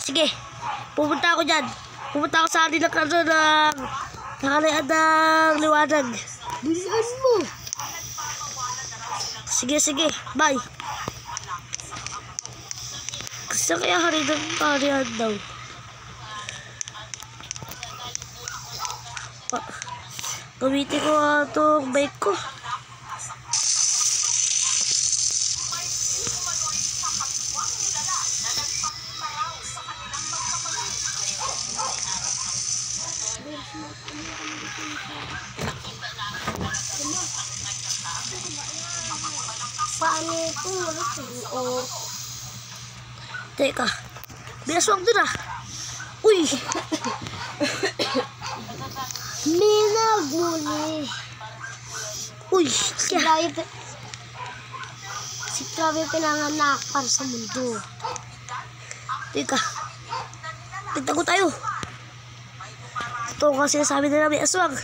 Sige. Pupunta ako dyan. Pupunta ako sa atin ng nakalayan ng liwanag. Bilisan mo. Sige. Bye. Kasi kaya harihan daw. Gamitin ko itong bike ko. Paano ito? Oo. Teka. Bilas wag doon ah. Uy! Minagmuli. Uy! Si Krabi pinanganak para sa mundo. Teka. Tignan ko tayo. Ito kasi sabi nila may aswang.